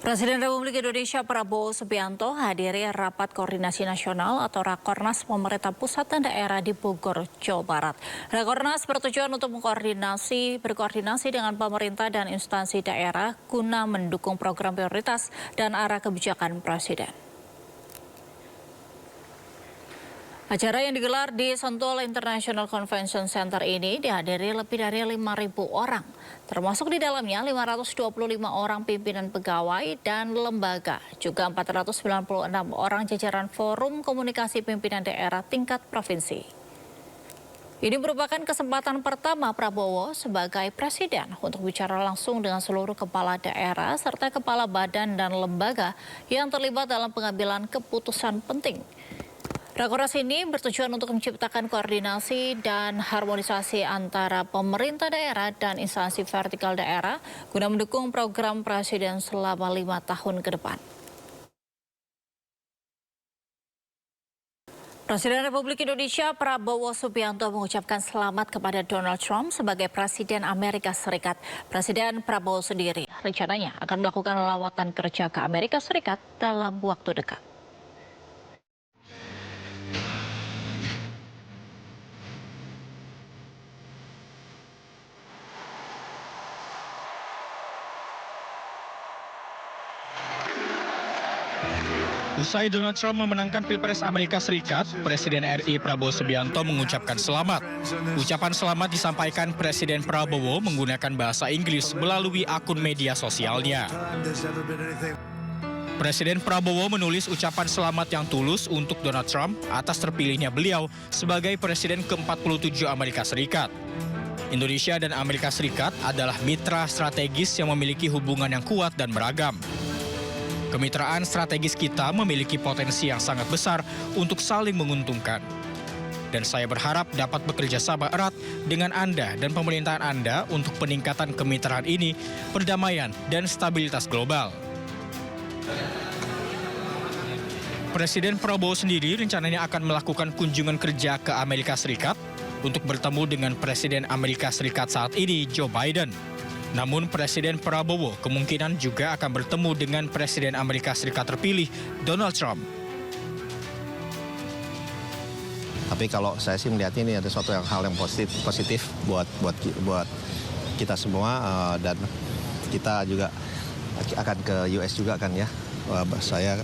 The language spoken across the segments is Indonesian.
Presiden Republik Indonesia Prabowo Subianto hadiri rapat koordinasi nasional atau Rakornas pemerintah pusat dan daerah di Bogor, Jawa Barat. Rakornas bertujuan untuk berkoordinasi dengan pemerintah dan instansi daerah guna mendukung program prioritas dan arah kebijakan Presiden. Acara yang digelar di Sentul International Convention Center ini dihadiri lebih dari 5.000 orang, termasuk di dalamnya 525 orang pimpinan pegawai dan lembaga, juga 496 orang jajaran Forum Komunikasi Pimpinan Daerah tingkat provinsi. Ini merupakan kesempatan pertama Prabowo sebagai presiden untuk bicara langsung dengan seluruh kepala daerah serta kepala badan dan lembaga yang terlibat dalam pengambilan keputusan penting. Rakornas ini bertujuan untuk menciptakan koordinasi dan harmonisasi antara pemerintah daerah dan instansi vertikal daerah guna mendukung program Presiden selama 5 tahun ke depan. Presiden Republik Indonesia Prabowo Subianto mengucapkan selamat kepada Donald Trump sebagai Presiden Amerika Serikat. Presiden Prabowo sendiri rencananya akan melakukan lawatan kerja ke Amerika Serikat dalam waktu dekat. Usai Donald Trump memenangkan Pilpres Amerika Serikat, Presiden RI Prabowo Subianto mengucapkan selamat. Ucapan selamat disampaikan Presiden Prabowo menggunakan bahasa Inggris melalui akun media sosialnya. Presiden Prabowo menulis ucapan selamat yang tulus untuk Donald Trump atas terpilihnya beliau sebagai Presiden ke-47 Amerika Serikat. Indonesia dan Amerika Serikat adalah mitra strategis yang memiliki hubungan yang kuat dan beragam. Kemitraan strategis kita memiliki potensi yang sangat besar untuk saling menguntungkan. Dan saya berharap dapat bekerja sama erat dengan Anda dan pemerintahan Anda untuk peningkatan kemitraan ini, perdamaian, dan stabilitas global. Presiden Prabowo sendiri rencananya akan melakukan kunjungan kerja ke Amerika Serikat untuk bertemu dengan Presiden Amerika Serikat saat ini, Joe Biden. Namun Presiden Prabowo kemungkinan juga akan bertemu dengan Presiden Amerika Serikat terpilih, Donald Trump. Tapi kalau saya sih melihatnya ini ada suatu hal yang positif buat kita semua, dan kita juga akan ke US juga kan ya. Saya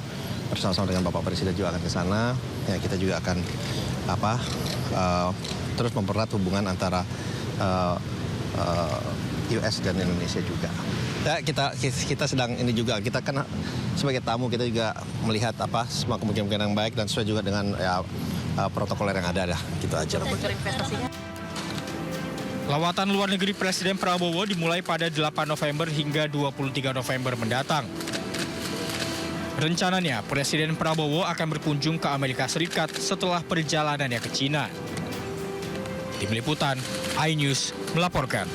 bersama-sama dengan Bapak Presiden juga akan ke sana. Ya, kita juga akan terus mempererat hubungan antara US dan Indonesia juga. Ya, kita sedang ini juga, kita kan sebagai tamu kita juga melihat semua kemungkinan yang baik dan sesuai juga dengan protokoler yang ada gitu aja. Lawatan luar negeri Presiden Prabowo dimulai pada 8 November hingga 23 November mendatang. Rencananya Presiden Prabowo akan berkunjung ke Amerika Serikat setelah perjalanannya ke Cina. Tim Liputan, iNews melaporkan.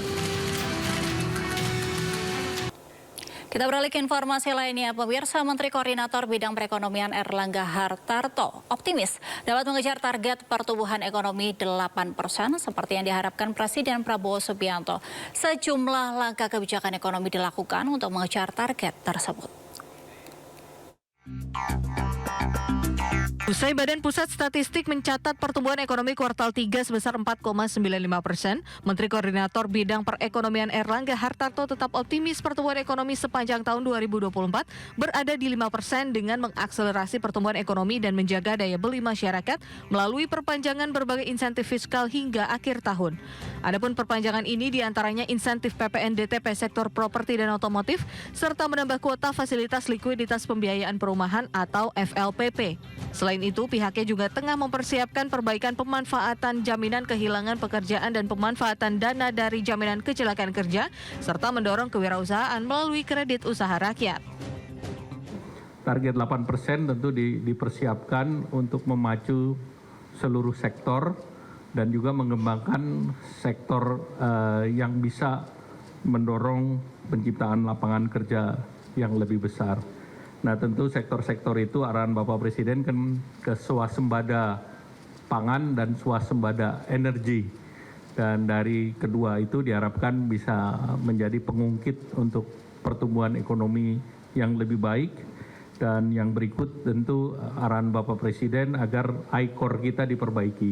Kita beralih ke informasi lainnya, pemirsa. Menteri Koordinator Bidang Perekonomian Erlangga Hartarto optimis dapat mengejar target pertumbuhan ekonomi 8% seperti yang diharapkan Presiden Prabowo Subianto. Sejumlah langkah kebijakan ekonomi dilakukan untuk mengejar target tersebut. Usai Badan Pusat Statistik mencatat pertumbuhan ekonomi kuartal 3 sebesar 4,95%, Menteri Koordinator Bidang Perekonomian Erlangga Hartarto tetap optimis pertumbuhan ekonomi sepanjang tahun 2024 berada di 5% dengan mengakselerasi pertumbuhan ekonomi dan menjaga daya beli masyarakat melalui perpanjangan berbagai insentif fiskal hingga akhir tahun. Adapun perpanjangan ini diantaranya insentif PPN DTP sektor properti dan otomotif, serta menambah kuota fasilitas likuiditas pembiayaan perumahan atau FLPP. Selain itu, pihaknya juga tengah mempersiapkan perbaikan pemanfaatan jaminan kehilangan pekerjaan dan pemanfaatan dana dari jaminan kecelakaan kerja, serta mendorong kewirausahaan melalui kredit usaha rakyat. Target 8% tentu dipersiapkan untuk memacu seluruh sektor dan juga mengembangkan sektor yang bisa mendorong penciptaan lapangan kerja yang lebih besar. Nah, tentu sektor-sektor itu arahan Bapak Presiden kan ke swasembada pangan dan swasembada energi. Dan dari kedua itu diharapkan bisa menjadi pengungkit untuk pertumbuhan ekonomi yang lebih baik. Dan yang berikut tentu arahan Bapak Presiden agar ICOR kita diperbaiki.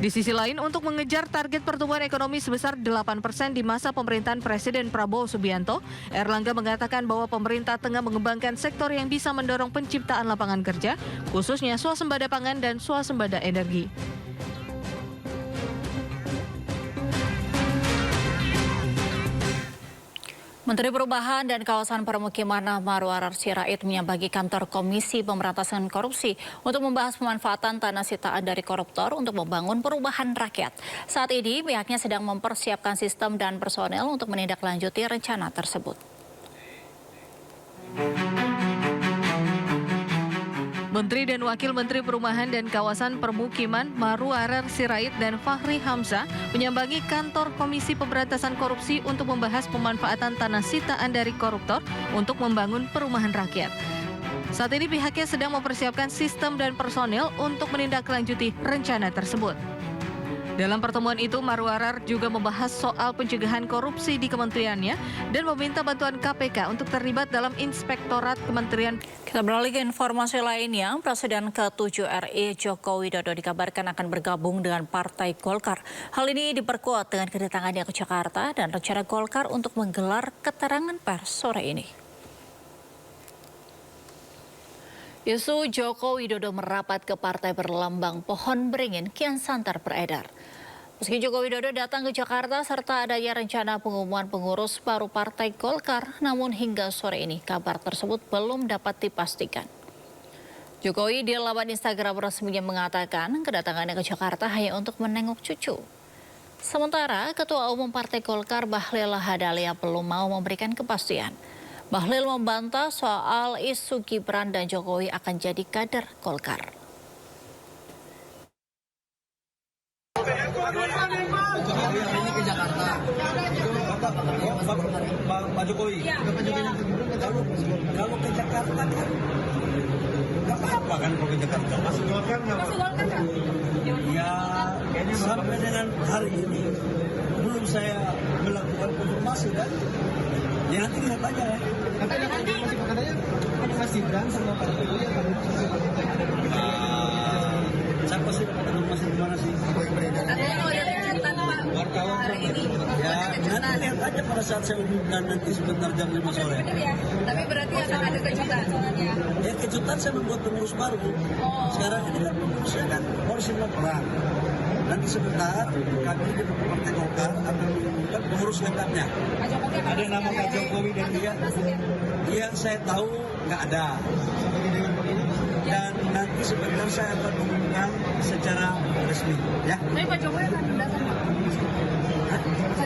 Di sisi lain, untuk mengejar target pertumbuhan ekonomi sebesar 8% di masa pemerintahan Presiden Prabowo Subianto, Erlangga mengatakan bahwa pemerintah tengah mengembangkan sektor yang bisa mendorong penciptaan lapangan kerja, khususnya swasembada pangan dan swasembada energi. Menteri Perubahan dan Kawasan Permukiman Marwarar Sirait menyambangi kantor Komisi Pemberantasan Korupsi untuk membahas pemanfaatan tanah sitaan dari koruptor untuk membangun perubahan rakyat. Saat ini pihaknya sedang mempersiapkan sistem dan personel untuk menindaklanjuti rencana tersebut. Menteri dan Wakil Menteri Perumahan dan Kawasan Permukiman Marwarar Sirait dan Fahri Hamzah menyambangi kantor Komisi Pemberantasan Korupsi untuk membahas pemanfaatan tanah sitaan dari koruptor untuk membangun perumahan rakyat. Saat ini pihaknya sedang mempersiapkan sistem dan personil untuk menindaklanjuti rencana tersebut. Dalam pertemuan itu, Marwarar juga membahas soal pencegahan korupsi di kementeriannya dan meminta bantuan KPK untuk terlibat dalam inspektorat kementerian. Kita beralih ke informasi lainnya, Presiden ke-7 RI Joko Widodo dikabarkan akan bergabung dengan Partai Golkar. Hal ini diperkuat dengan kedatangannya ke Jakarta dan rencana Golkar untuk menggelar keterangan pers sore ini. Isu Joko Widodo merapat ke partai berlambang pohon beringin kian santer beredar. Meski Joko Widodo datang ke Jakarta serta adanya rencana pengumuman pengurus baru Partai Golkar, namun hingga sore ini kabar tersebut belum dapat dipastikan. Jokowi di laman Instagram resminya mengatakan kedatangannya ke Jakarta hanya untuk menengok cucu. Sementara Ketua Umum Partai Golkar Bahlil Lahadalia belum mau memberikan kepastian. Bahlil membantah soal isu Gibran dan Jokowi akan jadi kader Golkar. Pak Jokowi, kalau ke Jakarta kan nggak apa-apa kan kalau ke Jakarta. Masuk Golkar nggak? Ya, sampai dengan hari ini belum saya melakukan konfirmasi kan. Ya nanti lihat aja ya. Katanya ada Mas Gibran sama Pak Jokowi akan siapa sih Mas gimana sih? Wartawan hari ini. Ya nanti lihat aja pada saat saya umumkan nanti sebentar jam 5 sore. Tapi berarti akan ada kejutan soalnya. Ya kejutan saya membuat pengurus baru. Sekarang ini kan pengurusnya kan harus 5 orang. Nanti sebentar kami di Partai Golkar akan mengumumkan pengurus lengkapnya. Ada nama Pak Jokowi dan dia. Yang saya tahu nggak ada. Dan nanti sebentar saya akan mengumumkan secara resmi. Ya. Tapi Pak Jokowi akan datang Pak.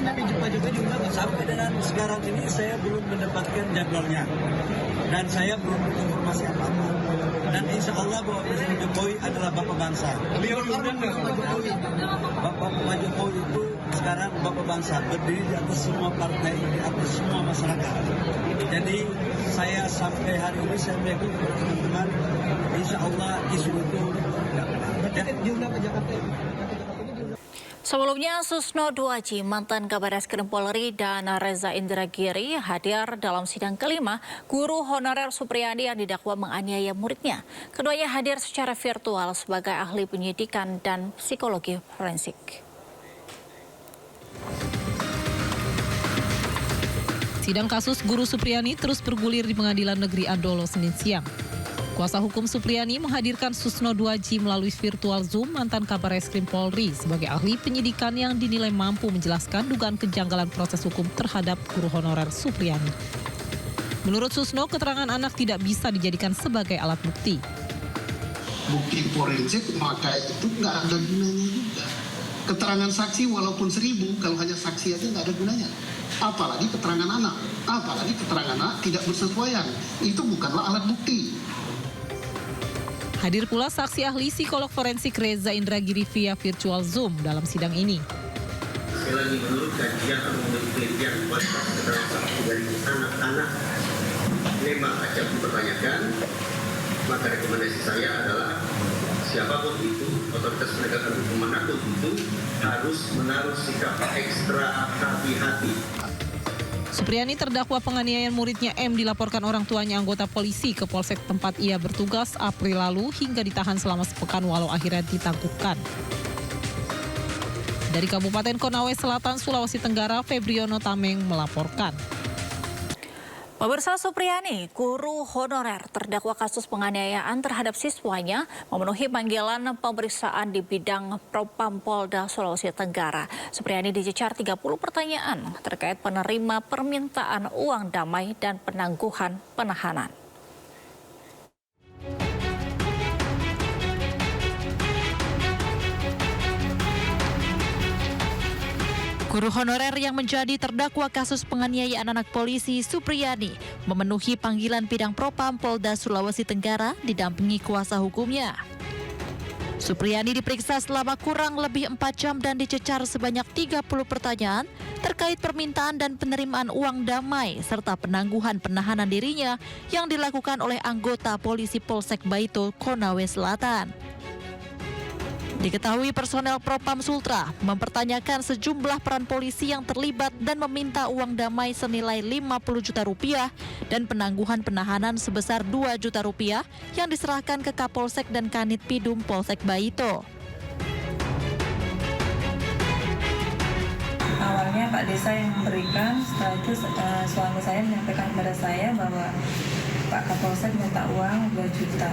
Tapi Pak Jokowi juga sampai dengan sekarang ini saya belum mendapatkan jadwalnya. Dan saya belum informasi apa-apa. Dan insya Allah bahwa Presiden Jokowi adalah Bapak Bangsa. Beliau diundang nggak Pak Jokowi? Pak Jokowi itu sekarang Bapak Bangsa, berdiri di atas semua partai, di atas semua masyarakat. Jadi saya sampai hari ini saya meyakini teman-teman, insya Allah isu itu diundang ke Jakarta. Sebelumnya, Susno Duaji, mantan Kabar Eskrim Polri, dan Reza Indragiri hadir dalam sidang kelima guru honorer Supriyadi yang didakwa menganiaya muridnya. Keduanya hadir secara virtual sebagai ahli penyidikan dan psikologi forensik. Sidang kasus Guru Supriyani terus bergulir di Pengadilan Negeri Andolo Senin siang. Kuasa hukum Supriyani menghadirkan Susno Duaji melalui virtual Zoom mantan Kabar Eskrim Polri sebagai ahli penyidikan yang dinilai mampu menjelaskan dugaan kejanggalan proses hukum terhadap guru honorer Supriyani. Menurut Susno, keterangan anak tidak bisa dijadikan sebagai alat bukti. Bukti forensik maka itu nggak ada gunanya juga. Keterangan saksi walaupun 1000, kalau hanya saksi aja nggak ada gunanya. Apalagi keterangan anak, apalagi keterangan anak tidak bersesuaian. Itu bukanlah alat bukti. Hadir pula saksi ahli psikolog forensik Reza Indragiri via virtual Zoom dalam sidang ini. Sekali lagi menurut kajian atau menurut penelitian kualitas keterangan saksi dari anak-anak memang acap dipertanyakan, maka rekomendasi saya adalah siapapun itu, otoritas penegakan hukum manapun itu harus menaruh sikap ekstra hati-hati. Supriyani terdakwa penganiayaan muridnya M dilaporkan orang tuanya anggota polisi ke polsek tempat ia bertugas April lalu hingga ditahan selama sepekan walau akhirnya ditangguhkan. Dari Kabupaten Konawe Selatan, Sulawesi Tenggara, Febriono Tameng melaporkan. Pemirsa, Supriyani, guru honorer terdakwa kasus penganiayaan terhadap siswanya, memenuhi panggilan pemeriksaan di bidang Propam Polda Sulawesi Tenggara. Supriyani dicecar 30 pertanyaan terkait penerima permintaan uang damai dan penangguhan penahanan. Guru honorer yang menjadi terdakwa kasus penganiayaan anak polisi Supriyani memenuhi panggilan bidang Propam Polda Sulawesi Tenggara didampingi kuasa hukumnya. Supriyani diperiksa selama kurang lebih 4 jam dan dicecar sebanyak 30 pertanyaan terkait permintaan dan penerimaan uang damai serta penangguhan penahanan dirinya yang dilakukan oleh anggota polisi Polsek Baito, Konawe Selatan. Diketahui personel Propam Sultra mempertanyakan sejumlah peran polisi yang terlibat dan meminta uang damai senilai 50 juta rupiah dan penangguhan penahanan sebesar 2 juta rupiah yang diserahkan ke Kapolsek dan Kanit Pidum Polsek Baito. Awalnya Pak Desa yang memberikan, setelah itu suami saya menyampaikan kepada saya bahwa Pak Kapolsek minta uang 2 juta.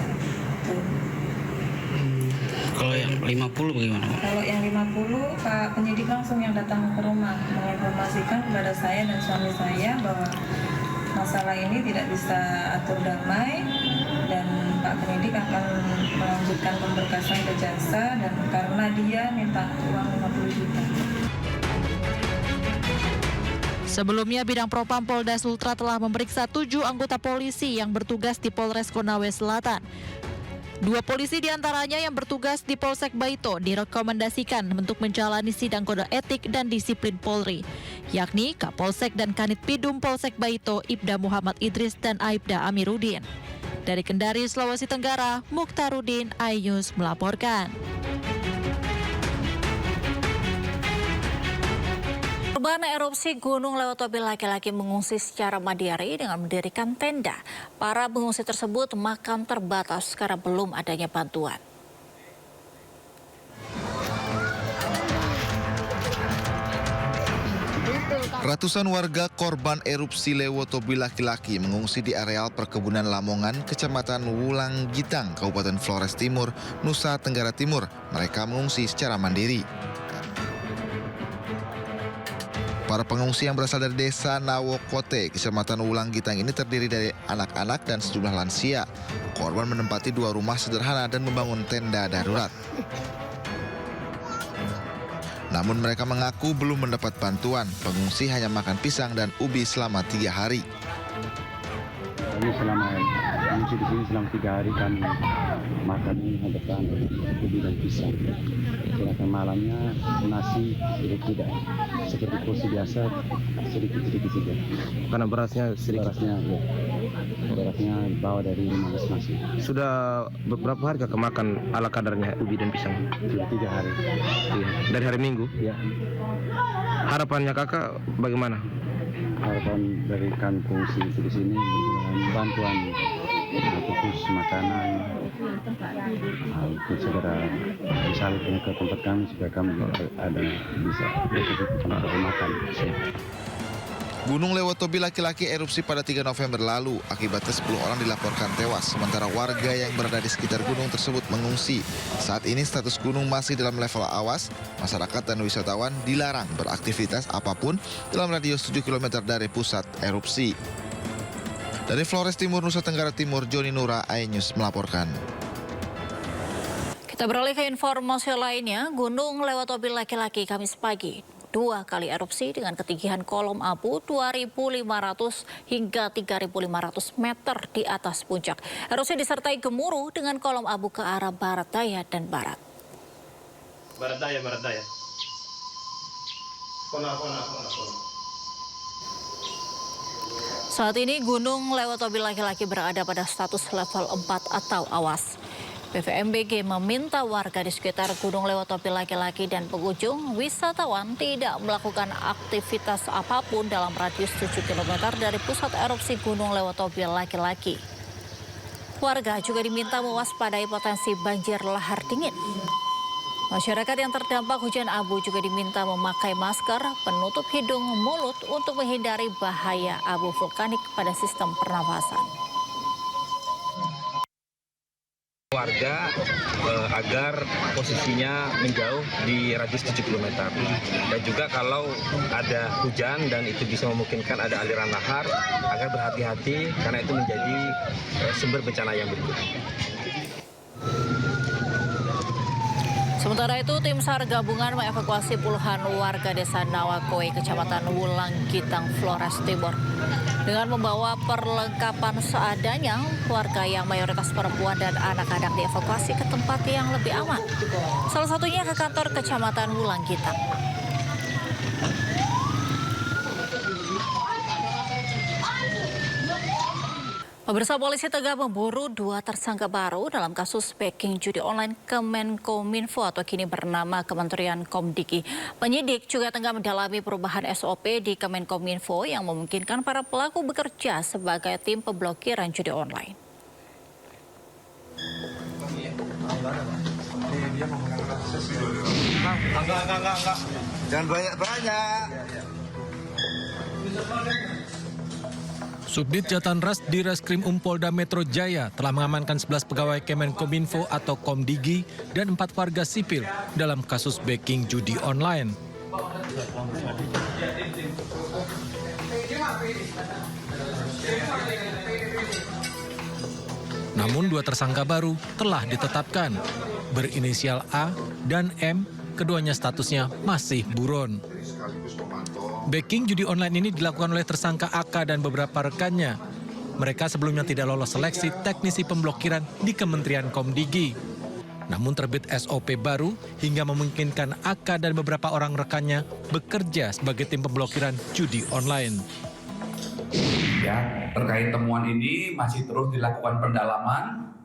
Kalau yang 50 bagaimana? Kalau yang 50, Pak penyidik langsung yang datang ke rumah menginformasikan kepada saya dan suami saya bahwa masalah ini tidak bisa atur damai dan Pak penyidik akan melanjutkan pemberkasan ke jaksa dan karena dia minta uang 50 juta. Sebelumnya, bidang Propam Polda Sultra telah memeriksa 7 anggota polisi yang bertugas di Polres Konawe Selatan. 2 polisi diantaranya yang bertugas di Polsek Baito direkomendasikan untuk menjalani sidang kode etik dan disiplin Polri, yakni Kapolsek dan Kanit Pidum Polsek Baito Ibda Muhammad Idris dan Aibda Amiruddin. Dari Kendari, Sulawesi Tenggara, Mukhtaruddin, iNews melaporkan. Korban erupsi Gunung Lewatobi laki-laki mengungsi secara mandiri dengan mendirikan tenda. Para pengungsi tersebut makan terbatas karena belum adanya bantuan. Ratusan warga korban erupsi Lewatobi laki-laki mengungsi di areal perkebunan Lamongan, Kecamatan Wulang Gitang, Kabupaten Flores Timur, Nusa Tenggara Timur. Mereka mengungsi secara mandiri. Para pengungsi yang berasal dari desa Nawokote, Kecamatan Wulang Gitang ini terdiri dari anak-anak dan sejumlah lansia. Korban menempati 2 rumah sederhana dan membangun tenda darurat. Namun mereka mengaku belum mendapat bantuan. Pengungsi hanya makan pisang dan ubi selama 3 hari. Kami selama mengungsi di sini selama 3 hari kami makan ubi dan pisang. Sedangkan malamnya nasi tidak seperti porsi biasa sedikit saja. Karena berasnya sedikit. Berasnya bawa dari nasi. Sudah beberapa hari kakak makan ala kadarnya ubi dan pisang? Sudah 3 hari. Iya. Dari hari Minggu? Ya. Harapannya kakak bagaimana? Harapan dari kami pengungsi di sini bantuan khusus makanan untuk segera disalurkan ke tempat kami supaya kami ada bisa tempat makan. Gunung Lewatobi laki-laki erupsi pada 3 November lalu. Akibatnya 10 orang dilaporkan tewas, sementara warga yang berada di sekitar gunung tersebut mengungsi. Saat ini status gunung masih dalam level awas. Masyarakat dan wisatawan dilarang beraktivitas apapun dalam radius 7 km dari pusat erupsi. Dari Flores Timur, Nusa Tenggara Timur, Joni Nura, iNews melaporkan. Kita beralih ke informasi lainnya. Gunung Lewatobi laki-laki Kamis pagi 2 kali erupsi dengan ketinggian kolom abu 2.500 hingga 3.500 meter di atas puncak. Erupsi disertai gemuruh dengan kolom abu ke arah barat daya dan barat. Barat daya. Saat ini Gunung Lewatobi laki-laki berada pada status level 4 atau awas. PVMBG meminta warga di sekitar Gunung Lewotopi laki-laki dan pengunjung wisatawan tidak melakukan aktivitas apapun dalam radius 7 km dari pusat erupsi Gunung Lewotopi laki-laki. Warga juga diminta mewaspadai potensi banjir lahar dingin. Masyarakat yang terdampak hujan abu juga diminta memakai masker, penutup hidung, mulut untuk menghindari bahaya abu vulkanik pada sistem pernafasan. Warga agar posisinya menjauh di radius 7 km. Dan juga kalau ada hujan dan itu bisa memungkinkan ada aliran lahar, agar berhati-hati karena itu menjadi sumber bencana yang berikut. Sementara itu, tim SAR gabungan mengevakuasi puluhan warga desa Nawakoe, Kecamatan Wulang Gitang, Flores Timur. Dengan membawa perlengkapan seadanya, warga yang mayoritas perempuan dan anak-anak dievakuasi ke tempat yang lebih aman. Salah satunya ke kantor Kecamatan Wulang Gitang. Pemirsa, polisi tengah memburu 2 tersangka baru dalam kasus backing judi online Kemenkominfo atau kini bernama Kementerian Komdigi. Penyidik juga tengah mendalami perubahan SOP di Kemenkominfo yang memungkinkan para pelaku bekerja sebagai tim pemblokiran judi online. Enggak. Jangan banyak-banyak. Subdit Jatanras di Reskrim Polda Metro Jaya telah mengamankan 11 pegawai Kemenkominfo atau Komdigi dan 4 warga sipil dalam kasus backing judi online. Namun 2 tersangka baru telah ditetapkan, berinisial A dan M, keduanya statusnya masih buron. Backing judi online ini dilakukan oleh tersangka AK dan beberapa rekannya. Mereka sebelumnya tidak lolos seleksi teknisi pemblokiran di Kementerian Komdigi. Namun terbit SOP baru hingga memungkinkan AK dan beberapa orang rekannya bekerja sebagai tim pemblokiran judi online. Ya, terkait temuan ini masih terus dilakukan pendalaman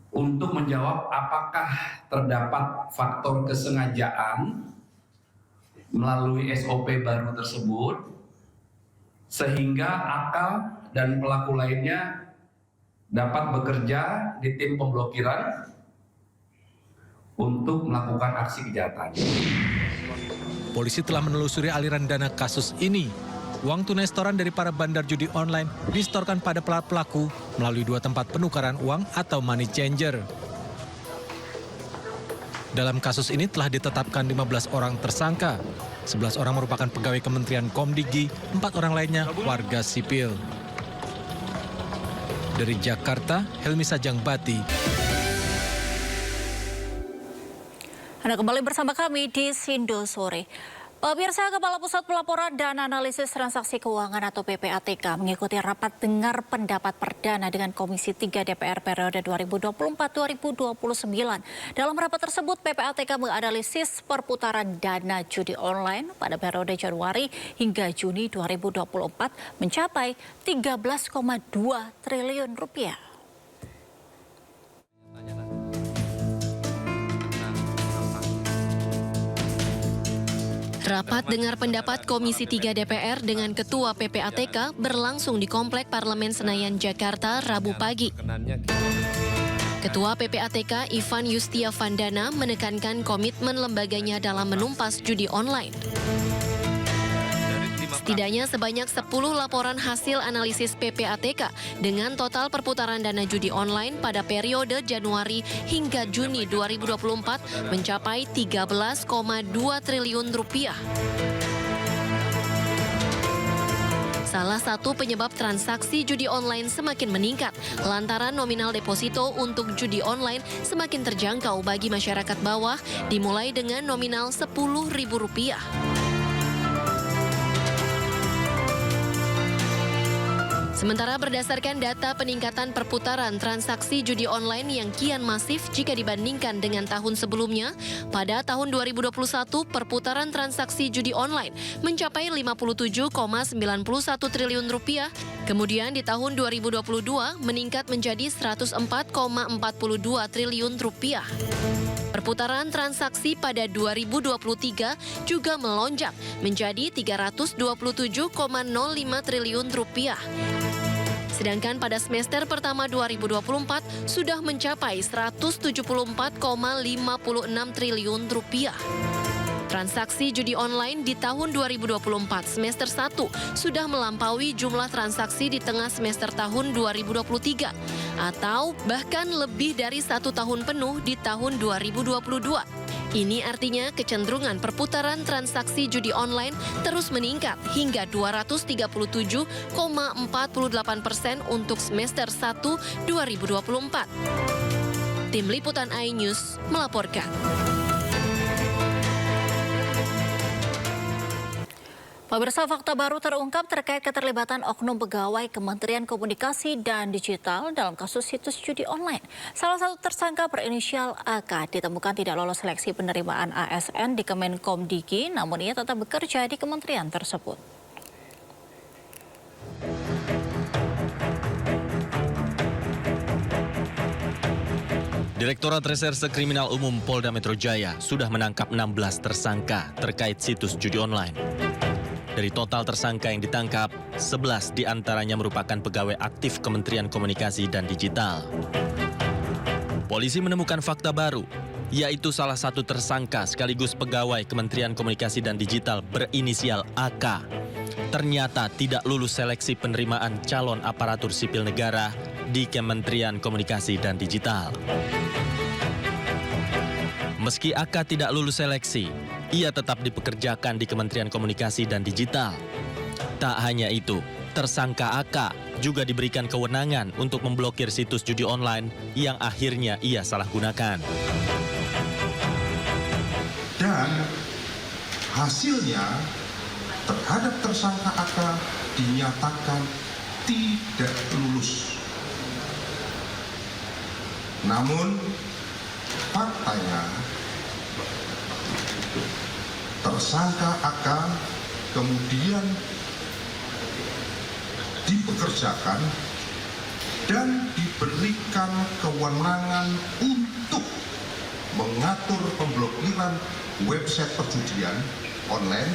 untuk menjawab apakah terdapat faktor kesengajaan melalui SOP baru tersebut sehingga AK dan pelaku lainnya dapat bekerja di tim pemblokiran untuk melakukan aksi kejahatan. Polisi telah menelusuri aliran dana kasus ini. Uang tunai setoran dari para bandar judi online disetorkan pada pelaku melalui 2 tempat penukaran uang atau money changer. Dalam kasus ini telah ditetapkan 15 orang tersangka. 11 orang merupakan pegawai Kementerian Komdigi, 4 orang lainnya warga sipil. Dari Jakarta, Helmi Sajangbati. Anda kembali bersama kami di Sindo Sore. Pemirsa, Kepala Pusat Pelaporan dan Analisis Transaksi Keuangan atau PPATK mengikuti rapat dengar pendapat perdana dengan Komisi 3 DPR periode 2024-2029. Dalam rapat tersebut, PPATK menganalisis perputaran dana judi online pada periode Januari hingga Juni 2024 mencapai 13,2 triliun rupiah. Rapat dengar pendapat Komisi 3 DPR dengan Ketua PPATK berlangsung di Komplek Parlemen Senayan, Jakarta, Rabu pagi. Ketua PPATK Ivan Yustia Vandana menekankan komitmen lembaganya dalam menumpas judi online. Setidaknya sebanyak 10 laporan hasil analisis PPATK dengan total perputaran dana judi online pada periode Januari hingga Juni 2024 mencapai 13,2 triliun rupiah. Salah satu penyebab transaksi judi online semakin meningkat lantaran nominal deposito untuk judi online semakin terjangkau bagi masyarakat bawah dimulai dengan nominal Rp10.000. Sementara berdasarkan data peningkatan perputaran transaksi judi online yang kian masif jika dibandingkan dengan tahun sebelumnya, pada tahun 2021 perputaran transaksi judi online mencapai 57,91 triliun rupiah. Kemudian di tahun 2022 meningkat menjadi 104,42 triliun rupiah. Perputaran transaksi pada 2023 juga melonjak menjadi 327,05 triliun rupiah. Sedangkan pada semester pertama 2024 sudah mencapai 174,56 triliun rupiah. Transaksi judi online di tahun 2024 semester 1 sudah melampaui jumlah transaksi di tengah semester tahun 2023 atau bahkan lebih dari 1 tahun penuh di tahun 2022. Ini artinya kecenderungan perputaran transaksi judi online terus meningkat hingga 237,48% untuk semester 1 2024. Tim Liputan iNews melaporkan. Pemirsa, fakta baru terungkap terkait keterlibatan oknum pegawai Kementerian Komunikasi dan Digital dalam kasus situs judi online. Salah satu tersangka berinisial AK ditemukan tidak lolos seleksi penerimaan ASN di Kemenkomdigi, namun ia tetap bekerja di kementerian tersebut. Direktorat Reserse Kriminal Umum Polda Metro Jaya sudah menangkap 16 tersangka terkait situs judi online. Dari total tersangka yang ditangkap, 11 diantaranya merupakan pegawai aktif Kementerian Komunikasi dan Digital. Polisi menemukan fakta baru, yaitu salah satu tersangka sekaligus pegawai Kementerian Komunikasi dan Digital berinisial AK. Ternyata tidak lulus seleksi penerimaan calon aparatur sipil negara di Kementerian Komunikasi dan Digital. Meski AK tidak lulus seleksi, ia tetap dipekerjakan di Kementerian Komunikasi dan Digital. Tak hanya itu, tersangka AK juga diberikan kewenangan untuk memblokir situs judi online yang akhirnya ia salah gunakan. Dan hasilnya terhadap tersangka AK dinyatakan tidak lulus. Namun faktanya tersangka AK kemudian dipekerjakan dan diberikan kewenangan untuk mengatur pemblokiran website perjudian online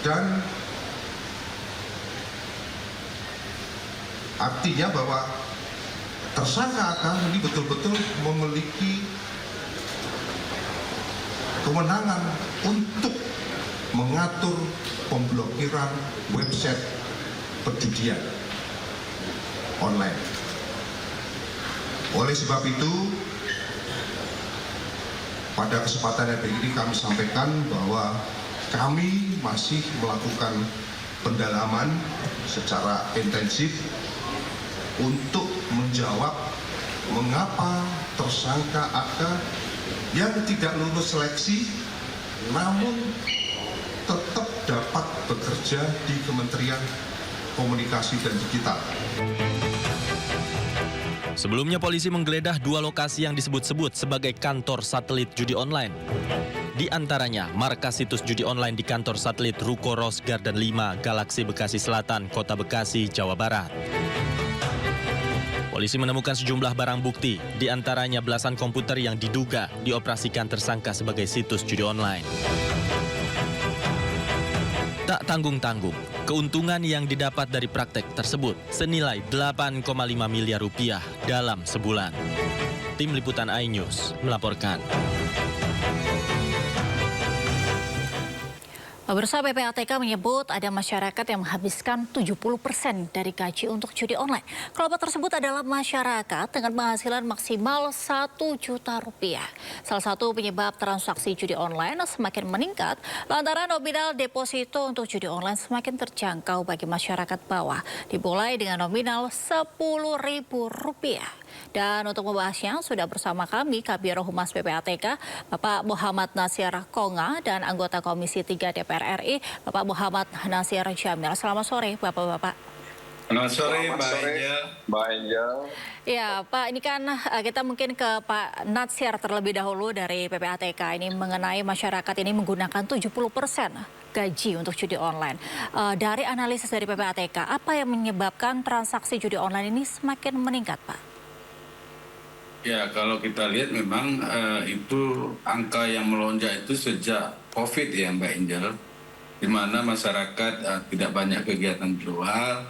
dan artinya bahwa tersangka AK ini betul-betul memiliki kewenangan untuk mengatur pemblokiran website perjudian online. Oleh sebab itu, pada kesempatan yang ini kami sampaikan bahwa kami masih melakukan pendalaman secara intensif untuk menjawab mengapa tersangka AK yang tidak lulus seleksi namun tetap dapat bekerja di Kementerian Komunikasi dan Digital. Sebelumnya polisi menggeledah 2 lokasi yang disebut-sebut sebagai kantor satelit judi online. Di antaranya markas situs judi online di kantor satelit Ruko Rose Garden 5, Galaksi Bekasi Selatan, Kota Bekasi, Jawa Barat. Polisi menemukan sejumlah barang bukti, di antaranya belasan komputer yang diduga dioperasikan tersangka sebagai situs judi online. Tak tanggung-tanggung, keuntungan yang didapat dari praktek tersebut senilai 8,5 miliar rupiah dalam sebulan. Tim Liputan iNews melaporkan. Pemirsa, PPATK menyebut ada masyarakat yang menghabiskan 70% dari gaji untuk judi online. Kelompok tersebut adalah masyarakat dengan penghasilan maksimal 1 juta rupiah. Salah satu penyebab transaksi judi online semakin meningkat lantaran nominal deposito untuk judi online semakin terjangkau bagi masyarakat bawah, dimulai dengan nominal Rp10.000. Dan untuk membahasnya sudah bersama kami Kabiro Humas PPATK, Bapak Muhammad Nasir Konga dan anggota Komisi 3 DPR DPR RI, Bapak Muhammad Nasir Jamil. Selamat sore, Bapak-Bapak. Selamat sore, Mbak Angel. Ya, Pak, ini kan kita mungkin ke Pak Natsir terlebih dahulu dari PPATK ini mengenai masyarakat ini menggunakan 70% gaji untuk judi online. Dari analisis dari PPATK, apa yang menyebabkan transaksi judi online ini semakin meningkat, Pak? Ya, kalau kita lihat memang itu angka yang melonjak itu sejak COVID ya, Mbak Angel, di mana masyarakat tidak banyak kegiatan di luar,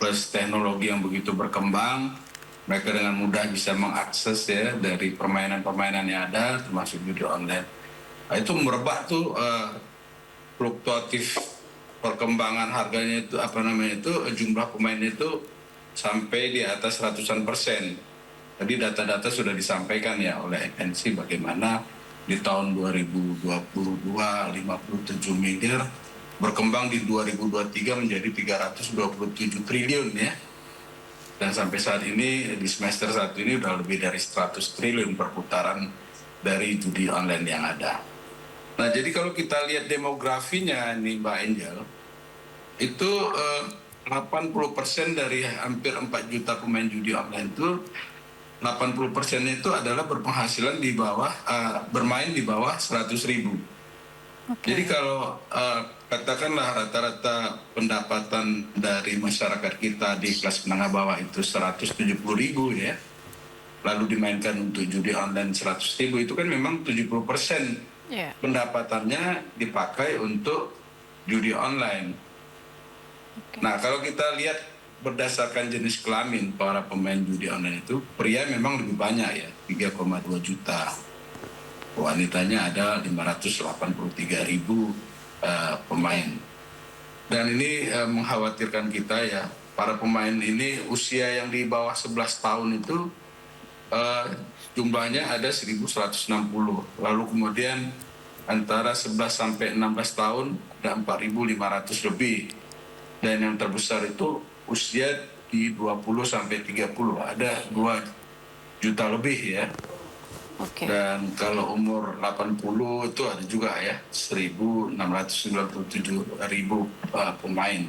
plus teknologi yang begitu berkembang, mereka dengan mudah bisa mengakses ya dari permainan-permainan yang ada, termasuk judi online. Nah, itu merebak tuh fluktuatif perkembangan harganya itu jumlah pemain itu sampai di atas ratusan persen. Jadi data-data sudah disampaikan ya oleh FNC bagaimana di tahun 2022 57 miliar berkembang di 2023 menjadi 327 triliun ya. Dan sampai saat ini di semester 1 ini udah lebih dari 100 triliun perputaran dari judi online yang ada. Nah, jadi kalau kita lihat demografinya nih Mbak Angel, itu 80% dari hampir 4 juta pemain judi online itu 80% itu adalah berpenghasilan di bawah bermain di bawah 100.000. Jadi kalau katakanlah rata-rata pendapatan dari masyarakat kita di kelas menengah bawah itu 170.000 ya, lalu dimainkan untuk judi online 100.000, itu kan memang 70% pendapatannya dipakai untuk judi online. Nah, kalau kita lihat berdasarkan jenis kelamin para pemain judi online itu, pria memang lebih banyak ya, 3,2 juta. Wanitanya ada 583.000 pemain. Dan ini mengkhawatirkan kita ya, para pemain ini usia yang di bawah 11 tahun itu jumlahnya ada 1.160. Lalu kemudian antara 11 sampai 16 tahun ada 4.500 lebih. Dan yang terbesar itu usia di 20 sampai 30, ada 2 juta lebih ya. Dan kalau umur 80 itu ada juga ya 1.697.000 pemain.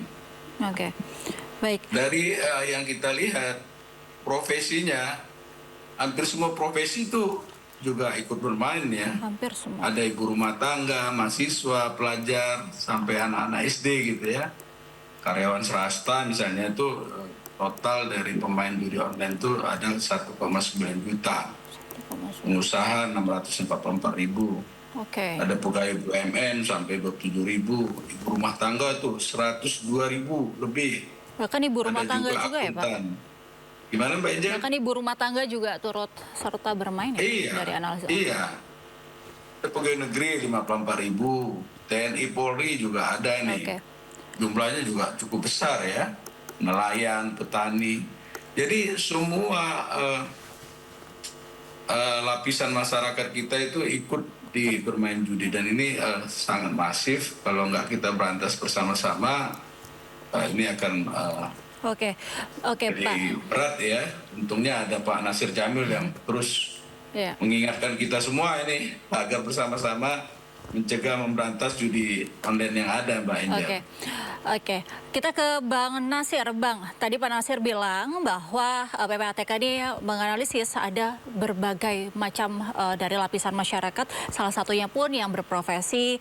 Baik. Dari yang kita lihat profesinya, hampir semua profesi itu juga ikut bermain ya. Hampir semua. Ada ibu rumah tangga, mahasiswa, pelajar, sampai anak-anak SD gitu ya. Karyawan swasta misalnya itu total dari pemain judi online itu ada 1,9 juta. Pengusaha 644.000. Ada pegawai BUMN sampai 27.000. Ibu rumah tangga tuh 102.000 lebih. Bahkan ibu rumah tangga juga ya, Pak? Gimana Mbak Angel? Bahkan ibu rumah tangga juga turut serta bermain ya, dari analisis. Iya. Pegawai negeri 54.000. TNI Polri juga ada ini. Jumlahnya juga cukup besar ya. Nelayan, petani. Jadi semua lapisan masyarakat kita itu ikut di bermain judi, dan ini sangat masif. Kalau nggak kita berantas bersama-sama, ini akan jadi berat ya. Untungnya ada Pak Nasir Jamil yang terus mengingatkan kita semua ini agar bersama-sama mencegah, memberantas judi online yang ada, Mbak Angel. Oke. Kita ke Bang Nasir. Bang, tadi Pak Nasir bilang bahwa PPATK ini menganalisis ada berbagai macam dari lapisan masyarakat, salah satunya pun yang berprofesi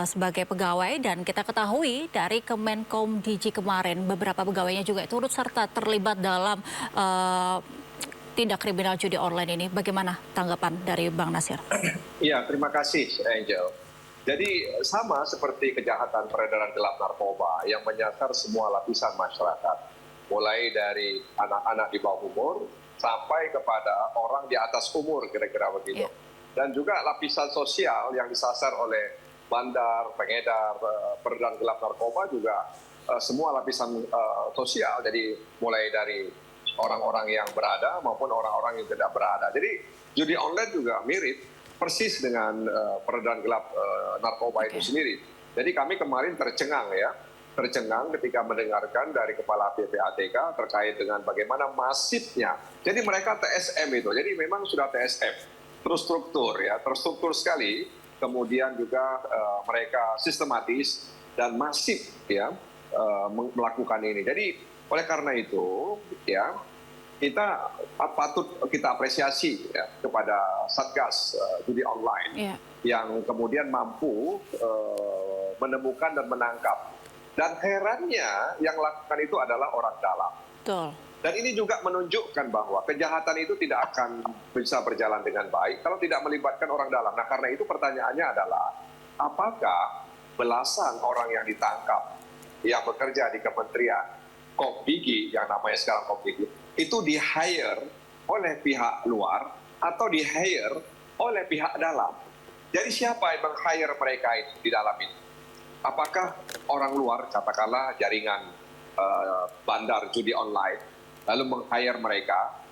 sebagai pegawai, dan kita ketahui dari Kemenkom DG kemarin beberapa pegawainya juga turut serta terlibat dalam tindak kriminal judi online ini. Bagaimana tanggapan dari Bang Nasir? Iya, terima kasih Angel. Jadi sama seperti kejahatan peredaran gelap narkoba yang menyasar semua lapisan masyarakat, mulai dari anak-anak di bawah umur sampai kepada orang di atas umur, kira-kira begitu. Dan juga lapisan sosial yang disasar oleh bandar, pengedar, peredaran gelap narkoba juga semua lapisan sosial, jadi mulai dari orang-orang yang berada maupun orang-orang yang tidak berada. Jadi judi online juga mirip persis dengan peredaran gelap narkoba itu sendiri. Jadi kami kemarin tercengang ketika mendengarkan dari Kepala PPATK terkait dengan bagaimana masifnya. Jadi mereka TSM itu, jadi memang sudah TSM, terstruktur sekali kemudian juga mereka sistematis dan masif ya melakukan ini. Jadi oleh karena itu ya kita patut kita apresiasi ya, kepada Satgas judi online yang kemudian mampu menemukan dan menangkap. Dan herannya yang lakukan itu adalah orang dalam. Betul. Dan ini juga menunjukkan bahwa kejahatan itu tidak akan bisa berjalan dengan baik kalau tidak melibatkan orang dalam. Nah, karena itu pertanyaannya adalah apakah belasan orang yang ditangkap yang bekerja di Kementerian Kopdigi yang namanya sekarang Kopdigi itu di-hire oleh pihak luar atau di-hire oleh pihak dalam. Jadi siapa yang meng-hire mereka itu di dalam ini? Apakah orang luar, katakanlah jaringan bandar judi online, lalu meng-hire mereka,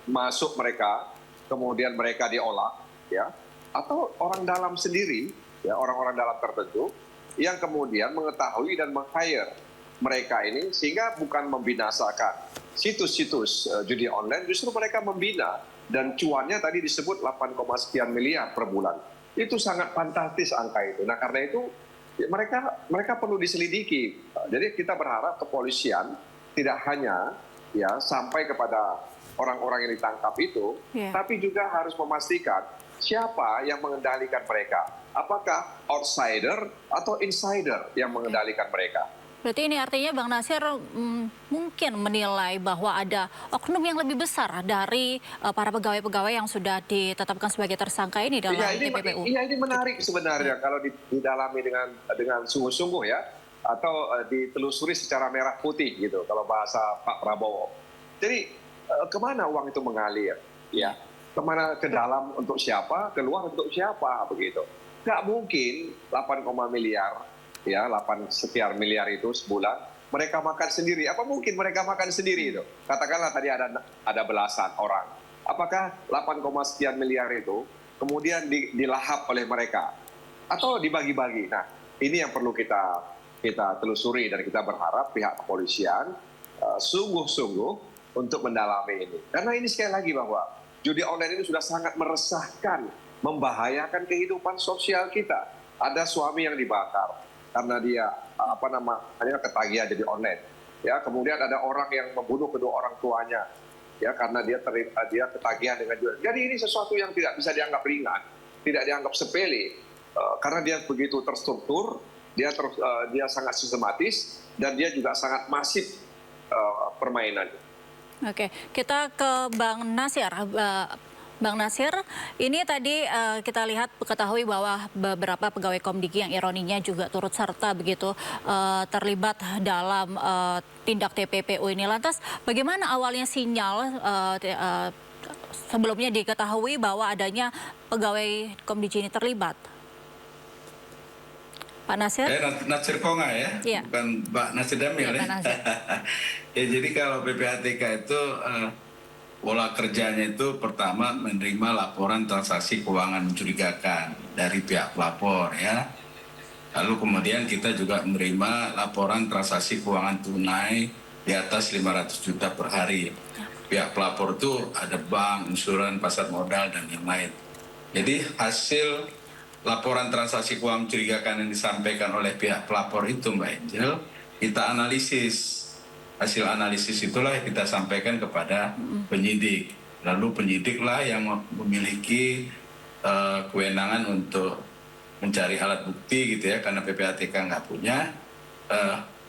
masuk mereka, kemudian mereka diolah, ya? Atau orang dalam sendiri, ya orang-orang dalam tertentu, yang kemudian mengetahui dan meng-hire mereka ini sehingga bukan membinasakan situs-situs judi online, justru mereka membina dan cuannya tadi disebut 8, sekian miliar per bulan. Itu sangat fantastis angka itu. Nah karena itu ya, mereka perlu diselidiki. Jadi kita berharap kepolisian tidak hanya ya sampai kepada orang-orang yang ditangkap itu, tapi juga harus memastikan siapa yang mengendalikan mereka. Apakah outsider atau insider yang mengendalikan mereka? Berarti ini artinya Bang Nasir mungkin menilai bahwa ada oknum yang lebih besar dari para pegawai-pegawai yang sudah ditetapkan sebagai tersangka ini dalam TPPU. Iya, ini menarik sebenarnya kalau didalami dengan sungguh-sungguh ya, atau ditelusuri secara merah putih gitu kalau bahasa Pak Prabowo. Jadi kemana uang itu mengalir? Ya, kemana, ke dalam untuk siapa, keluar untuk siapa begitu? Nggak mungkin 8, miliar. Ya, 8 sekian miliar itu sebulan mereka makan sendiri. Apa mungkin mereka makan sendiri itu? Katakanlah tadi ada belasan orang. Apakah 8, sekian miliar itu kemudian dilahap oleh mereka atau dibagi-bagi? Nah, ini yang perlu kita telusuri dan kita berharap pihak kepolisian sungguh-sungguh untuk mendalami ini. Karena ini sekali lagi bahwa judi online ini sudah sangat meresahkan, membahayakan kehidupan sosial kita. Ada suami yang dibakar karena dia ketagihan jadi online, ya. Kemudian ada orang yang membunuh kedua orang tuanya, ya, karena dia ketagihan dengan jual. Jadi ini sesuatu yang tidak bisa dianggap ringan, tidak dianggap sepele, karena dia begitu terstruktur, dia sangat sistematis dan dia juga sangat masif permainannya. Oke, kita ke Bang Nasir. Bang Nasir, ini tadi kita lihat ketahui bahwa beberapa pegawai Komdigi yang ironinya juga turut serta begitu terlibat dalam tindak TPPU ini. Lantas bagaimana awalnya sinyal sebelumnya diketahui bahwa adanya pegawai Komdigi ini terlibat? Pak Nasir? Nasir Konga ya, bukan Pak Nasir Damil ya. Ya, jadi kalau PPATK itu pola kerjanya itu pertama menerima laporan transaksi keuangan mencurigakan dari pihak pelapor ya. Lalu kemudian kita juga menerima laporan transaksi keuangan tunai di atas 500 juta per hari. Pihak pelapor itu ada bank, insuran, pasar modal dan yang lain. Jadi hasil laporan transaksi keuangan mencurigakan yang disampaikan oleh pihak pelapor itu Mbak Angel, kita analisis. Hasil analisis itulah yang kita sampaikan kepada penyidik. Lalu penyidiklah yang memiliki kewenangan untuk mencari alat bukti gitu ya, karena PPATK nggak punya.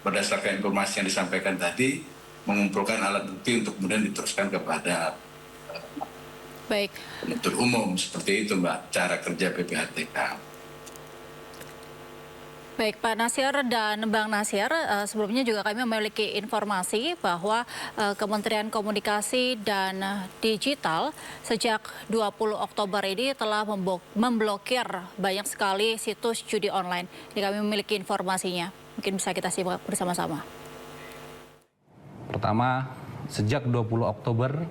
Berdasarkan informasi yang disampaikan tadi, mengumpulkan alat bukti untuk kemudian diteruskan kepada penuntut umum. Seperti itu Mbak, cara kerja PPATK. Baik Pak Nasir dan Bang Nasir, sebelumnya juga kami memiliki informasi bahwa Kementerian Komunikasi dan Digital sejak 20 Oktober ini telah memblokir banyak sekali situs judi online. Jadi kami memiliki informasinya, mungkin bisa kita simak bersama-sama. Pertama, sejak 20 Oktober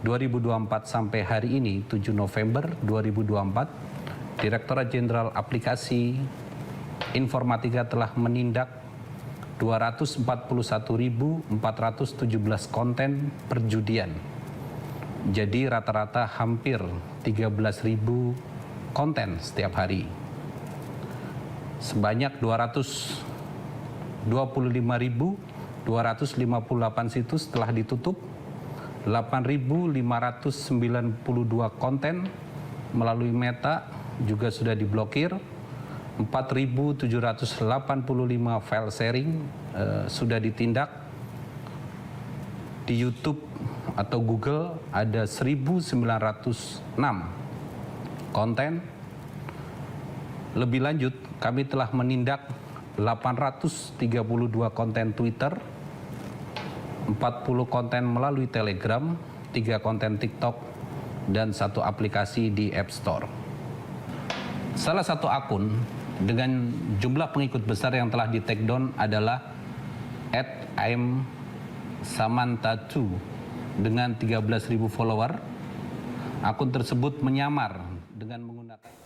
2024 sampai hari ini 7 November 2024, Direktorat Jenderal Aplikasi Informatika telah menindak 241.417 konten perjudian. Jadi rata-rata hampir 13.000 konten setiap hari. Sebanyak 225.258 situs telah ditutup, 8.592 konten melalui Meta juga sudah diblokir, 4.785 file sharing sudah ditindak. Di YouTube atau Google ada 1.906 konten. Lebih lanjut, kami telah menindak 832 konten Twitter, 40 konten melalui Telegram, 3 konten TikTok, dan 1 aplikasi di App Store. Salah satu akun dengan jumlah pengikut besar yang telah di-take down adalah @imsamantha2 dengan 13.000 follower. Akun tersebut menyamar dengan menggunakan...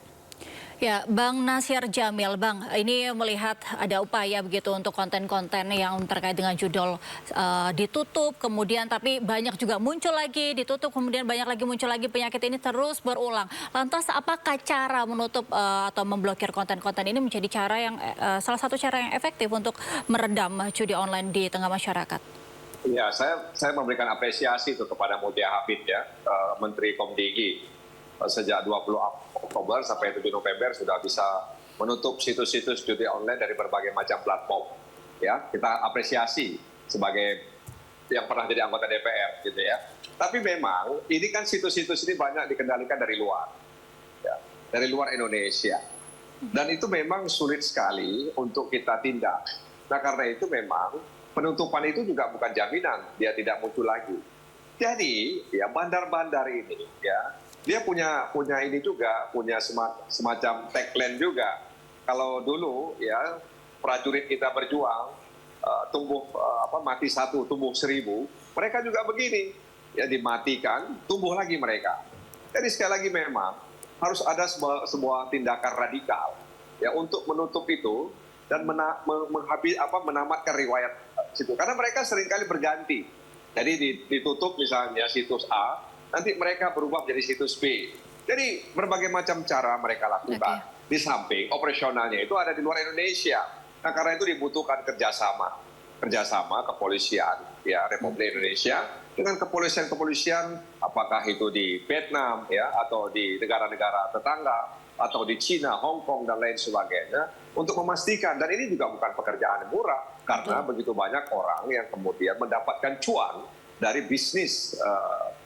Ya, Bang Nasir Jamil, Bang, ini melihat ada upaya begitu untuk konten-konten yang terkait dengan judul ditutup, kemudian tapi banyak juga muncul lagi, ditutup, kemudian banyak lagi muncul lagi, penyakit ini terus berulang. Lantas apakah cara menutup atau memblokir konten-konten ini menjadi cara yang salah satu cara yang efektif untuk meredam judi online di tengah masyarakat? Ya, saya memberikan apresiasi itu kepada Mutia Hafid ya, Menteri Komdigi. Sejak 20 Oktober sampai 7 November sudah bisa menutup situs-situs judi online dari berbagai macam platform. Ya, kita apresiasi sebagai yang pernah jadi anggota DPR gitu ya. Tapi memang ini kan situs-situs ini banyak dikendalikan dari luar. Ya, dari luar Indonesia. Dan itu memang sulit sekali untuk kita tindak. Nah, karena itu memang penutupan itu juga bukan jaminan dia tidak muncul lagi. Jadi, ya bandar-bandar ini ya dia punya ini juga, punya semacam tagline juga. Kalau dulu ya prajurit kita berjuang, mati 1, tumbuh 1000, mereka juga begini, ya dimatikan, tumbuh lagi mereka. Jadi sekali lagi memang harus ada sebuah tindakan radikal ya untuk menutup itu dan menamatkan riwayat situ. Karena mereka seringkali berganti. Jadi ditutup misalnya situs A, nanti mereka berubah menjadi situs B. Jadi berbagai macam cara mereka lakukan. Di samping operasionalnya itu ada di luar Indonesia. Nah, karena itu dibutuhkan kerjasama kepolisian ya Republik Indonesia dengan kepolisian apakah itu di Vietnam ya atau di negara-negara tetangga atau di Cina, Hong Kong dan lain sebagainya untuk memastikan. Dan ini juga bukan pekerjaan yang murah karena begitu banyak orang yang kemudian mendapatkan cuan dari bisnis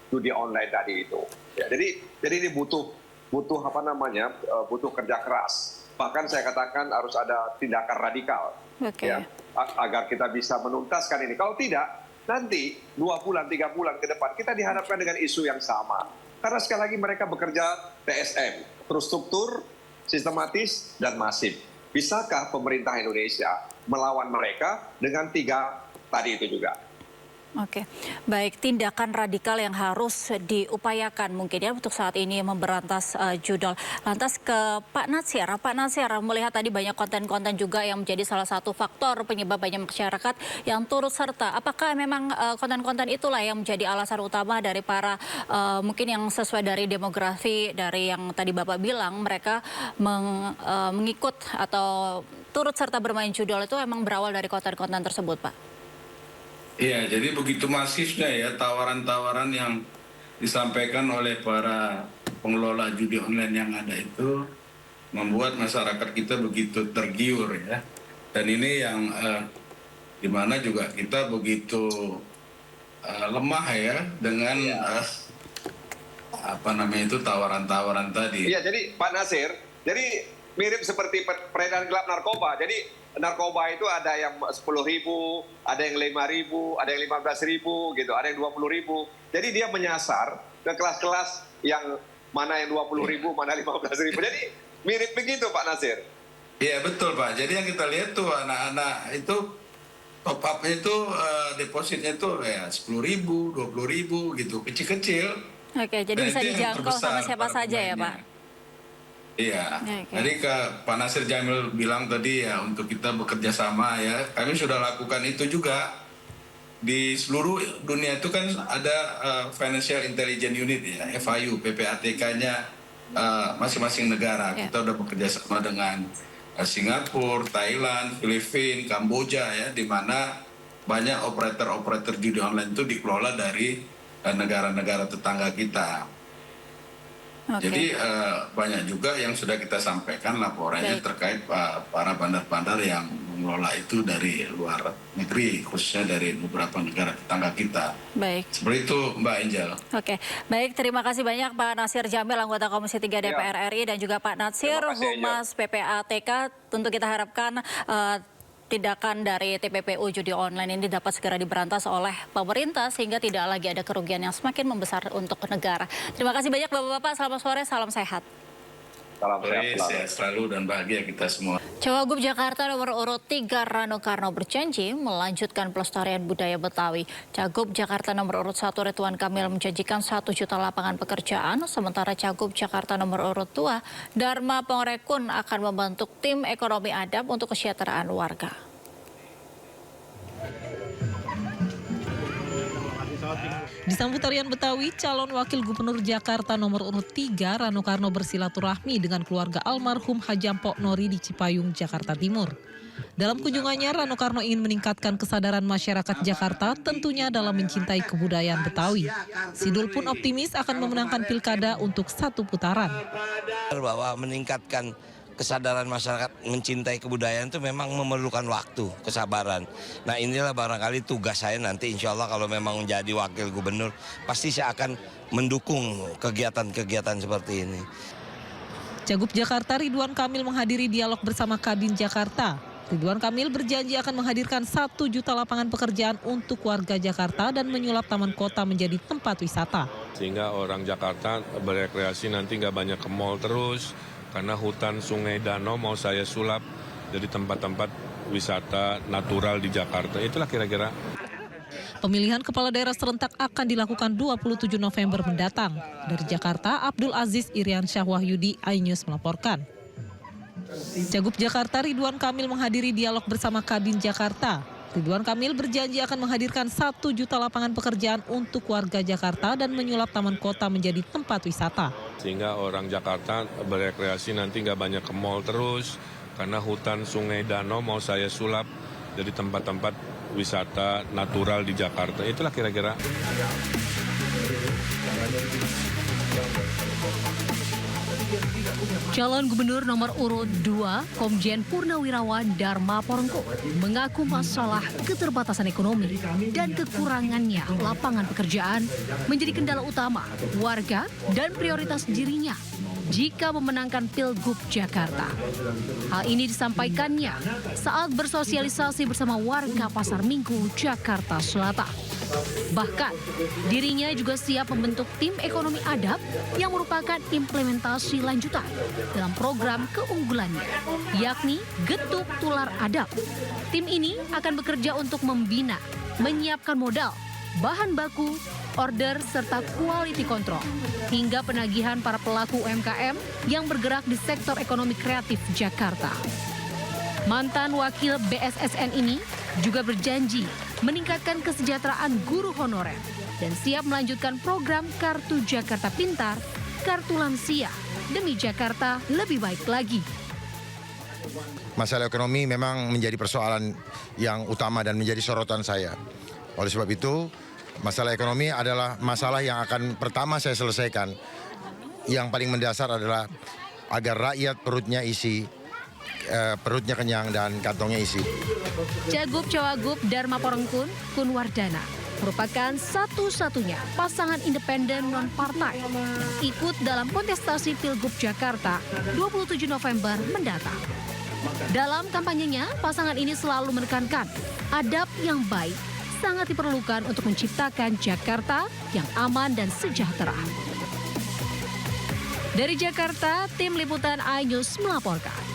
judi online tadi itu. Ya, jadi ini butuh butuh kerja keras. Bahkan saya katakan harus ada tindakan radikal ya, agar kita bisa menuntaskan ini. Kalau tidak, nanti 2 bulan, 3 bulan ke depan kita dihadapkan dengan isu yang sama. Karena sekali lagi mereka bekerja TSM, terstruktur, sistematis, dan masif. Bisakah pemerintah Indonesia melawan mereka dengan 3 tadi itu juga? Oke, baik, tindakan radikal yang harus diupayakan mungkin ya untuk saat ini memberantas judol. Lantas ke Pak Natsir melihat tadi banyak konten-konten juga yang menjadi salah satu faktor penyebab banyak masyarakat yang turut serta. Apakah memang konten-konten itulah yang menjadi alasan utama dari para mungkin yang sesuai dari demografi dari yang tadi Bapak bilang mereka mengikut atau turut serta bermain judol itu memang berawal dari konten-konten tersebut, Pak? Iya, jadi begitu masifnya ya tawaran-tawaran yang disampaikan oleh para pengelola judi online yang ada itu membuat masyarakat kita begitu tergiur ya. Dan ini yang dimana juga kita begitu lemah ya dengan tawaran-tawaran tadi. Iya, jadi Pak Nasir, jadi mirip seperti peredaran gelap narkoba. Jadi narkoba itu ada yang 10.000, ada yang 5.000, ada yang 15.000 gitu, ada yang 20.000. Jadi dia menyasar ke kelas-kelas yang mana yang 20.000, mana 15.000. Jadi mirip begitu Pak Nasir. Iya betul Pak. Jadi yang kita lihat tuh anak-anak itu top up itu depositnya tuh ya 10.000, 20.000 gitu, kecil-kecil. Oke, jadi bisa dijangkau sama siapa saja ya Pak? Iya, Jadi Pak Nasir Jamil bilang tadi ya untuk kita bekerja sama ya, kami sudah lakukan itu juga di seluruh dunia itu kan ada Financial Intelligence Unit ya, FIU, PPATK-nya masing-masing negara. Kita udah bekerja sama dengan Singapura, Thailand, Filipina, Kamboja ya, di mana banyak operator judi online itu dikelola dari negara-negara tetangga kita. Jadi banyak juga yang sudah kita sampaikan laporannya terkait para bandar-bandar yang mengelola itu dari luar negeri, khususnya dari beberapa negara tetangga kita. Baik. Seperti itu Mbak Angel. Oke, baik, terima kasih banyak Pak Natsir Jamil, anggota Komisi 3 DPR RI, dan juga Pak Natsir, Humas PPATK. Tentu kita harapkan tindakan dari TPPU judi online ini dapat segera diberantas oleh pemerintah sehingga tidak lagi ada kerugian yang semakin membesar untuk negara. Terima kasih banyak Bapak-Bapak, selamat sore, salam sehat. Salam sehat selalu dan bahagia kita semua. Cawagup Jakarta nomor urut 3 Rano Karno berjanji melanjutkan pelestarian budaya Betawi. Cagup Jakarta nomor urut 1 Ridwan Kamil menjanjikan 1 juta lapangan pekerjaan, sementara Cagup Jakarta nomor urut 2 Dharma Pongrekun akan membentuk tim ekonomi adab untuk kesejahteraan warga. Di Sambutarian Betawi, calon wakil gubernur Jakarta nomor urut 3 Rano Karno bersilaturahmi dengan keluarga almarhum Haji Mpok Nori di Cipayung, Jakarta Timur. Dalam kunjungannya, Rano Karno ingin meningkatkan kesadaran masyarakat Jakarta tentunya dalam mencintai kebudayaan Betawi. Sidul pun optimis akan memenangkan pilkada untuk 1 putaran. Bahwa meningkatkan kesadaran masyarakat mencintai kebudayaan itu memang memerlukan waktu, kesabaran. Nah inilah barangkali tugas saya nanti, insya Allah kalau memang menjadi wakil gubernur, pasti saya akan mendukung kegiatan-kegiatan seperti ini. Cagup Jakarta Ridwan Kamil menghadiri dialog bersama Kadin Jakarta. Ridwan Kamil berjanji akan menghadirkan 1 juta lapangan pekerjaan untuk warga Jakarta dan menyulap taman kota menjadi tempat wisata. Sehingga orang Jakarta berekreasi nanti nggak banyak ke mall terus, karena hutan Sungai Danau mau saya sulap jadi tempat-tempat wisata natural di Jakarta. Itulah kira-kira. Pemilihan kepala daerah serentak akan dilakukan 27 November mendatang. Dari Jakarta, Abdul Aziz Iriansyah Wahyudi, iNews melaporkan. Cagup Jakarta Ridwan Kamil menghadiri dialog bersama Kadin Jakarta. Ridwan Kamil berjanji akan menghadirkan 1 juta lapangan pekerjaan untuk warga Jakarta dan menyulap taman kota menjadi tempat wisata. Sehingga orang Jakarta berekreasi nanti nggak banyak ke mall terus, karena hutan Sungai Danau mau saya sulap jadi tempat-tempat wisata natural di Jakarta. Itulah kira-kira. Calon Gubernur nomor urut 2, Komjen Purnawirawan Dharma Pongrekun, mengaku masalah keterbatasan ekonomi dan kekurangannya lapangan pekerjaan menjadi kendala utama warga dan prioritas dirinya jika memenangkan Pilgub Jakarta. Hal ini disampaikannya saat bersosialisasi bersama warga Pasar Minggu, Jakarta Selatan. Bahkan, dirinya juga siap membentuk tim ekonomi adab yang merupakan implementasi lanjutan dalam program keunggulannya, yakni Getuk Tular Adab. Tim ini akan bekerja untuk membina, menyiapkan modal, bahan baku, order, serta quality control, hingga penagihan para pelaku UMKM yang bergerak di sektor ekonomi kreatif Jakarta. Mantan wakil BSSN ini juga berjanji meningkatkan kesejahteraan guru honorer dan siap melanjutkan program Kartu Jakarta Pintar, Kartu Lansia, demi Jakarta lebih baik lagi. Masalah ekonomi memang menjadi persoalan yang utama dan menjadi sorotan saya. Oleh sebab itu, masalah ekonomi adalah masalah yang akan pertama saya selesaikan. Yang paling mendasar adalah agar rakyat perutnya isi, perutnya kenyang dan kantongnya isi. Cagup Cawagup Dharma Pongrekun Kunwardana merupakan satu-satunya pasangan independen non-partai yang ikut dalam kontestasi Pilgub Jakarta 27 November mendatang. Dalam kampanyenya, pasangan ini selalu menekankan adab yang baik sangat diperlukan untuk menciptakan Jakarta yang aman dan sejahtera. Dari Jakarta, tim liputan iNews melaporkan.